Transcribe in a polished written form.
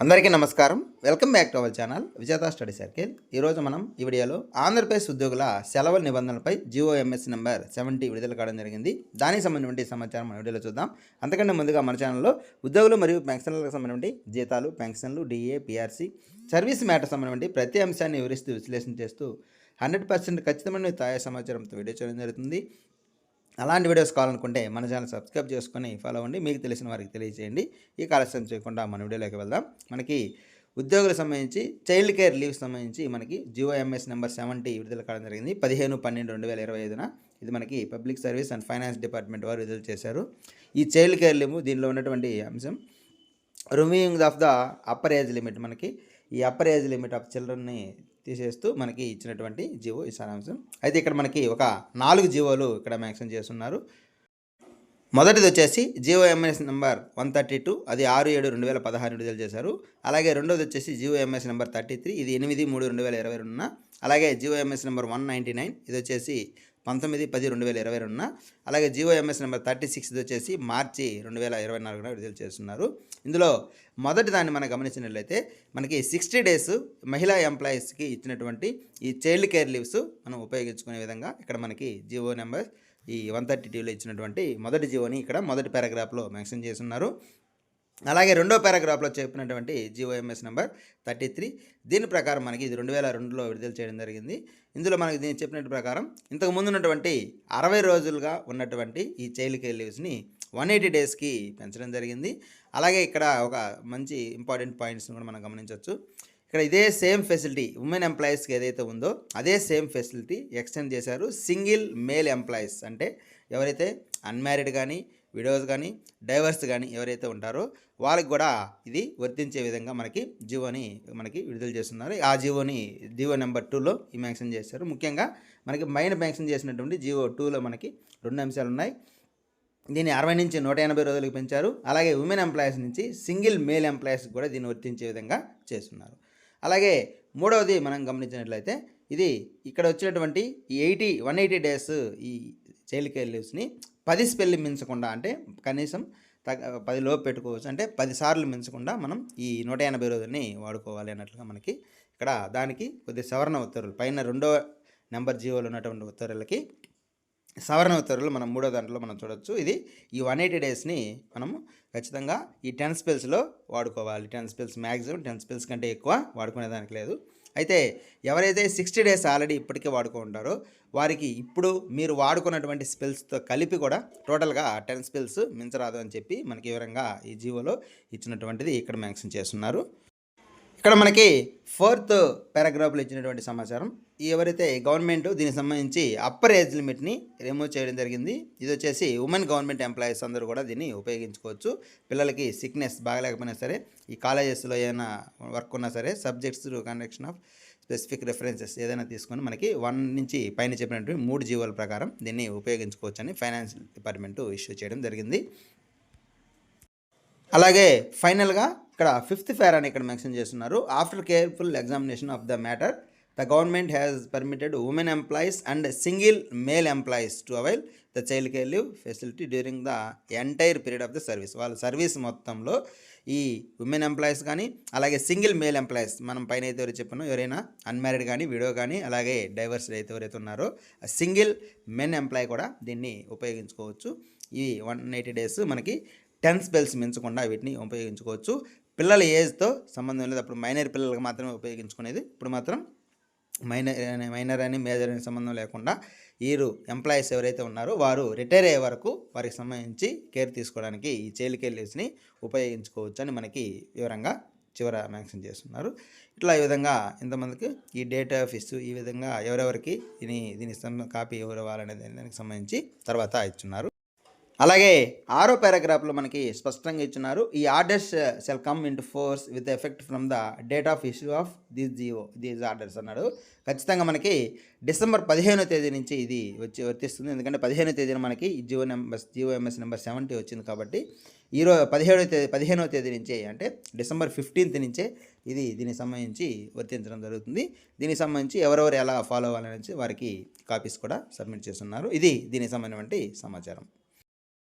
అందరికీ నమస్కారం. Welcome back to our channel విజేత స్టడీ సర్కిల్. ఈరోజు మనం ఈ వీడియోలో ఆంధ్రప్రదేశ్ ఉద్యోగుల సెలవుల నిబంధనలపై జీఓఎంఎస్ నెంబర్ 70 విడుదల కావడం జరిగింది. దానికి సంబంధించిన సమాచారం మన వీడియోలో చూద్దాం. అంతకంటే ముందుగా మన ఛానల్లో ఉద్యోగులు మరియు పెన్షన్లకు సంబంధించి జీతాలు, పెన్షన్లు, డిఏ, పిఆర్సీ, సర్వీస్ మ్యాటర్ సంబంధించి ప్రతి అంశాన్ని వివరిస్తూ విశ్లేషణ చేస్తూ 100% ఖచ్చితమైన తాజా సమాచారంతో వీడియో చేయడం జరుగుతుంది. అలాంటి వీడియోస్ కావాలనుకుంటే మన ఛానల్ సబ్స్క్రైబ్ చేసుకొని ఫాలో అవ్వండి. మీకు తెలిసిన వారికి తెలియజేయండి. ఈ ఆలస్యం చేయకుండా మన వీడియోలోకి వెళ్దాం. మనకి ఉద్యోగులకు సంబంధించి చైల్డ్ కేర్ లీవ్ సంబంధించి మనకి జీఓఎంఎస్ నెంబర్ 70 విడుదల కావడం జరిగింది 15/12/2025. ఇది మనకి public service and finance department వారు విడుదల చేశారు. ఈ చైల్డ్ కేర్ లీవ్ దీనిలో ఉన్నటువంటి అంశం removing of the upper age limit, మనకి ఈ అప్పర్ ఏజ్ లిమిట్ ఆఫ్ చిల్డ్రన్ని తీసేస్తూ మనకి ఇచ్చినటువంటి జీవో ఈ సారాంశం. అయితే ఇక్కడ మనకి ఒక 4 జీవోలు ఇక్కడ మెన్షన్ చేస్తున్నారు. మొదటిది వచ్చేసి జీఓఎంఎస్ నెంబర్ 132, అది 6/7/2016 విడుదల చేశారు. అలాగే రెండోది వచ్చేసి జీఓఎంఎస్ నెంబర్ 33, ఇది 8/3/2022. అలాగే జీఓఎంఎస్ నెంబర్ 199, ఇది వచ్చేసి 19/10/2022. అలాగే జీఓఎంఎస్ నెంబర్ 36, ఇది వచ్చేసి మార్చి 2024 విడుదల చేస్తున్నారు. ఇందులో మొదటి దాన్ని మనం గమనించినట్లయితే మనకి 60 days మహిళా ఎంప్లాయీస్కి ఇచ్చినటువంటి ఈ చైల్డ్ కేర్ లీవ్స్ మనం ఉపయోగించుకునే విధంగా ఇక్కడ మనకి జీవో నెంబర్ ఈ 132లో ఇచ్చినటువంటి మొదటి జీవోని ఇక్కడ మొదటి పారాగ్రాఫ్లో మెన్షన్ చేస్తున్నారు. అలాగే రెండో పారాగ్రాఫ్లో చెప్పినటువంటి జీఓఎంఎస్ నెంబర్ 33, దీని ప్రకారం మనకి ఇది 2002లో విడుదల చేయడం జరిగింది. ఇందులో మనకి దీన్ని చెప్పినట్టు ప్రకారం ఇంతకు ముందు ఉన్నటువంటి 60 రోజులుగా ఉన్నటువంటి ఈ చైల్డ్ కేర్ లీవ్స్ని 180 daysకి పెంచడం జరిగింది. అలాగే ఇక్కడ ఒక మంచి ఇంపార్టెంట్ పాయింట్స్ని కూడా మనం గమనించవచ్చు. ఇక్కడ ఇదే సేమ్ ఫెసిలిటీ ఉమెన్ ఎంప్లాయీస్కి ఏదైతే ఉందో అదే సేమ్ ఫెసిలిటీ ఎక్స్టెండ్ చేశారు సింగిల్ మేల్ ఎంప్లాయీస్, అంటే ఎవరైతే అన్మ్యారీడ్ కానీ, విడోస్ కానీ, డైవర్స్ కానీ ఎవరైతే ఉంటారో వాళ్ళకి కూడా ఇది వర్తించే విధంగా మనకి జీవోని విడుదల చేస్తున్నారు. ఆ జీవో నెంబర్ 2లో ఈ మెన్షన్ చేశారు. ముఖ్యంగా మనకి మెన్షన్ చేసినటువంటి జీవో 2లో మనకి 2 అంశాలు ఉన్నాయి. దీన్ని 60 నుంచి 180 రోజులకు పెంచారు. అలాగే ఉమెన్ ఎంప్లాయీస్ నుంచి సింగిల్ మేల్ ఎంప్లాయీస్ కూడా దీన్ని వర్తించే విధంగా చేస్తున్నారు. అలాగే మూడవది మనం గమనించినట్లయితే ఇది ఇక్కడ వచ్చినటువంటి ఈ 180 days ఈ చైల్డ్ కేర్ లీవ్స్ని 10 స్పెల్లు మించకుండా, అంటే కనీసం 10 లోపు పెట్టుకోవచ్చు, అంటే 10 సార్లు మించకుండా మనం ఈ 180 రోజుల్ని వాడుకోవాలి అన్నట్లుగా మనకి ఇక్కడ దానికి కొద్ది సవరణ ఉత్తర్వులు పైన రెండో నెంబర్ జీవోలో ఉన్నటువంటి ఉత్తర్వులకి సవరణ ఉత్తర్వులు మనం మూడో దాంట్లో మనం చూడవచ్చు. ఇది ఈ 180 daysని మనము ఖచ్చితంగా ఈ 10 స్పెల్స్లో వాడుకోవాలి. 10 స్పెల్స్ మ్యాక్సిమం 10 స్పెల్స్ కంటే ఎక్కువ వాడుకునేదానికి లేదు. అయితే ఎవరైతే 60 days ఆల్రెడీ ఇప్పటికే వాడుకుంటారో వారికి ఇప్పుడు మీరు వాడుకున్నటువంటి స్పెల్స్తో కలిపి కూడా టోటల్గా 10 స్పెల్స్ మించరాదు అని చెప్పి మనకి వివరంగా ఈ జీవోలో ఇచ్చినటువంటిది ఇక్కడ మెన్షన్ చేస్తున్నారు. ఇక్కడ మనకి 4th పారాగ్రాఫ్లో ఇచ్చినటువంటి సమాచారం, ఎవరైతే గవర్నమెంట్ దీనికి సంబంధించి అప్పర్ ఏజ్ లిమిట్ని రిమూవ్ చేయడం జరిగింది. ఇది వచ్చేసి ఉమెన్ గవర్నమెంట్ ఎంప్లాయీస్ అందరూ కూడా దీన్ని ఉపయోగించుకోవచ్చు. పిల్లలకి సిక్నెస్ బాగలేకపోయినా సరే, ఈ కాలేజెస్లో ఏదైనా వర్క్ ఉన్నా సరే, subjects conduction of specific references ఏదైనా తీసుకొని మనకి 1 నుంచి పైన చెప్పినటువంటి 3 జీవోల ప్రకారం దీన్ని ఉపయోగించుకోవచ్చు అని ఫైనాన్స్ డిపార్ట్మెంటు ఇష్యూ చేయడం జరిగింది. అలాగే ఫైనల్గా ఇక్కడ 5th పారాని ఇక్కడ మెన్షన్ చేస్తున్నారు. After careful examination of the matter the government has permitted women employees and single male employees to avail the child care leave facility during the entire period of the service. వాళ్ళ service మొత్తంలో ఈ women employees కానీ, అలాగే single male employees మనం పైన అయితే ఎవరు చెప్పానో ఎవరైనా అన్మ్యారీడ్ కానీ, విడో కానీ, అలాగే డైవర్స్ అయితే ఎవరైతే ఉన్నారో సింగిల్ మెన్ ఎంప్లాయీ కూడా దీన్ని ఉపయోగించుకోవచ్చు. ఈ 180 days మనకి 10 స్పెల్స్ మించకుండా వీటిని ఉపయోగించుకోవచ్చు. పిల్లల ఏజ్తో సంబంధం లేదు. అప్పుడు మైనర్ పిల్లలకు మాత్రమే ఉపయోగించుకునేది. ఇప్పుడు మాత్రం మైనర్ అని మేజర్ అని సంబంధం లేకుండా వీరు ఎంప్లాయీస్ ఎవరైతే ఉన్నారో వారు రిటైర్ అయ్యే వరకు వారికి సంబంధించి కేర్ తీసుకోవడానికి ఈ చైల్డ్ కేర్ లీవ్స్ని ఉపయోగించుకోవచ్చు అని మనకి వివరంగా చివర మెన్షన్ చేస్తున్నారు. ఇట్లా ఈ విధంగా ఇంతమందికి ఈ డేట్ ఆఫ్ ఇష్యూ ఈ విధంగా ఎవరెవరికి దీని కాపీ ఎవరు ఇవ్వాలనే దానికి సంబంధించి తర్వాత ఇచ్చున్నారు. అలాగే 6వ పారాగ్రాఫ్లో మనకి స్పష్టంగా ఇచ్చున్నారు. ఈ orders shall come into force with effect from the date of issue of these orders అన్నాడు. ఖచ్చితంగా మనకి డిసెంబర్ 15వ తేదీ నుంచి ఇది వర్తిస్తుంది. ఎందుకంటే 15వ తేదీన మనకి జీఓఎంఎస్ నెంబర్ 70 వచ్చింది కాబట్టి ఈరోజు 15వ తేదీ నుంచే, అంటే డిసెంబర్ 15th నుంచే ఇది దీనికి సంబంధించి వర్తించడం జరుగుతుంది. దీనికి సంబంధించి ఎవరెవరు ఎలా ఫాలో అవ్వాలనేసి వారికి కాపీస్ కూడా సబ్మిట్ చేస్తున్నారు. ఇది దీనికి సంబంధించిన సమాచారం.